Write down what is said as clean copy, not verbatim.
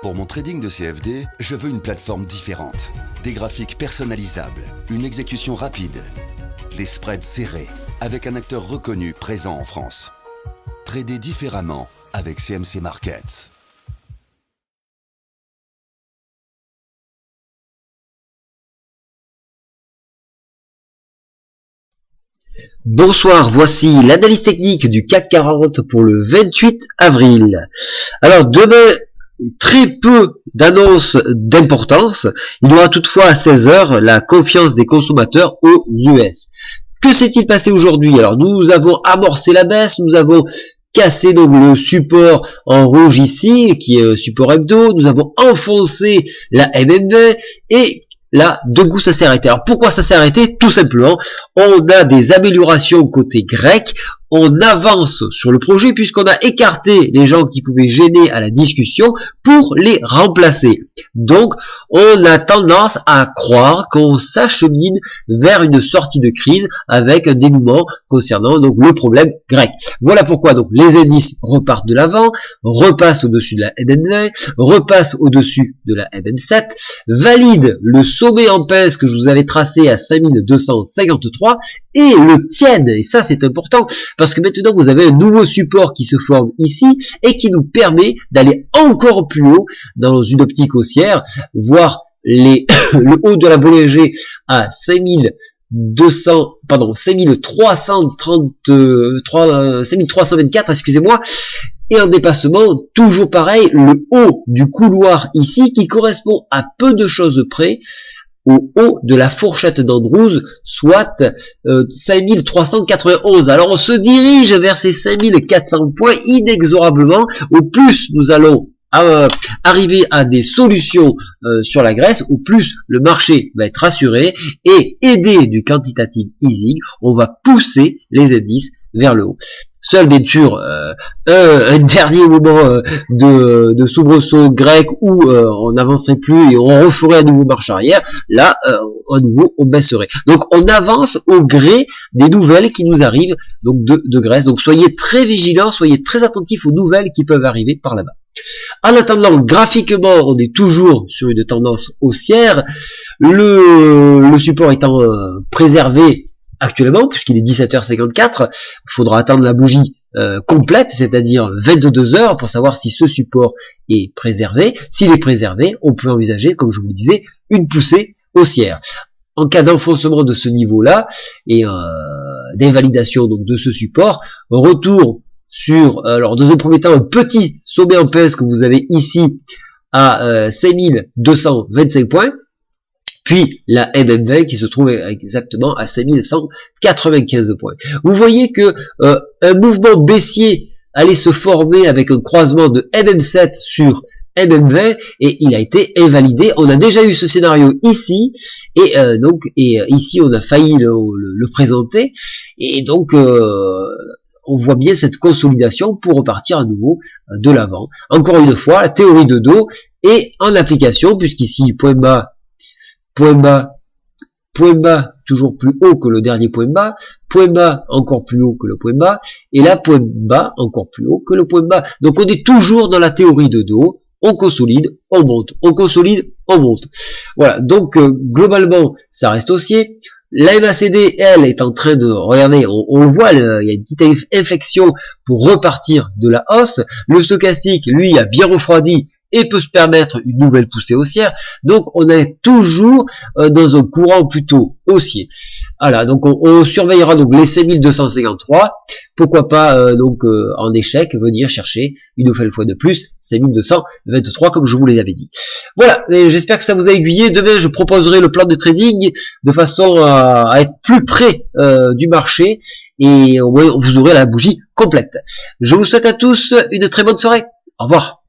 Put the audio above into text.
Pour mon trading de CFD, je veux une plateforme différente. Des graphiques personnalisables, une exécution rapide, des spreads serrés, avec un acteur reconnu présent en France. Trader différemment avec CMC Markets. Bonsoir, voici l'analyse technique du CAC 40 pour le 28 avril. Alors demain, très peu d'annonces d'importance. Il y aura toutefois à 16 h la confiance des consommateurs aux US. Que s'est-il passé aujourd'hui? Alors nous avons amorcé la baisse, nous avons cassé donc le support en rouge ici, qui est support hebdo, nous avons enfoncé la MMV et là, d'un coup, ça s'est arrêté. Alors, pourquoi ça s'est arrêté? Tout simplement, on a des améliorations côté grec, on avance sur le projet puisqu'on a écarté les gens qui pouvaient gêner à la discussion pour les remplacer. Donc, on a tendance à croire qu'on s'achemine vers une sortie de crise avec un dénouement concernant donc le problème grec. Voilà pourquoi donc les indices repartent de l'avant, repassent au-dessus de la MMV, repassent au-dessus de la MM7, valident le sommet en pince que je vous avais tracé à 5253 et le tiennent. Et ça, c'est important parce que maintenant, vous avez un nouveau support qui se forme ici et qui nous permet d'aller encore plus haut dans une optique haussière, voir le haut de la Bollinger à 5324, excusez-moi, et en dépassement, toujours pareil, le haut du couloir ici qui correspond à peu de choses près au haut de la fourchette d'Andrews, soit 5391. Alors on se dirige vers ces 5400 points inexorablement. Au plus nous allons arriver à des solutions sur la Grèce, au plus le marché va être rassuré et aidé du quantitative easing, on va pousser les indices vers le haut. Seul bien sûr un dernier moment de soubresaut grec où on n'avancerait plus et on referait à nouveau marche arrière, là à nouveau on baisserait. Donc on avance au gré des nouvelles qui nous arrivent donc de Grèce. Donc soyez très vigilants, soyez très attentifs aux nouvelles qui peuvent arriver par là-bas. En attendant, graphiquement, on est toujours sur une tendance haussière, le support étant préservé actuellement, puisqu'il est 17h54, il faudra attendre la bougie complète, c'est-à-dire 22 heures, pour savoir si ce support est préservé. S'il est préservé, on peut envisager, comme je vous le disais, une poussée haussière. En cas d'enfoncement de ce niveau-là, et d'invalidation donc de ce support, retour sur, alors dans un premier temps, un petit sommet en pince que vous avez ici à 5225 points, puis la MM20 qui se trouve exactement à 5195 points. Vous voyez que un mouvement baissier allait se former avec un croisement de MM7 sur MM20 et il a été invalidé. On a déjà eu ce scénario ici et ici on a failli le présenter et donc on voit bien cette consolidation pour repartir à nouveau de l'avant. Encore une fois, la théorie de dos est en application puisqu'ici point bas, toujours plus haut que le dernier point bas encore plus haut que le point bas, et là point bas encore plus haut que le point bas. Donc on est toujours dans la théorie de dos, on consolide, on monte, on consolide, on monte. Voilà, donc globalement ça reste haussier. La MACD, elle, est en train de, regardez, on le voit, il y a une petite inflexion pour repartir de la hausse. Le stochastique, lui, a bien refroidi et peut se permettre une nouvelle poussée haussière. Donc on est toujours dans un courant plutôt haussier. Voilà, donc on surveillera donc les 5253. Pourquoi pas en échec venir chercher une nouvelle fois de plus 5223 comme je vous l'avais dit. Voilà, j'espère que ça vous a aiguillé. Demain je proposerai le plan de trading de façon à être plus près du marché et au moins vous aurez la bougie complète. Je vous souhaite à tous une très bonne soirée. Au revoir.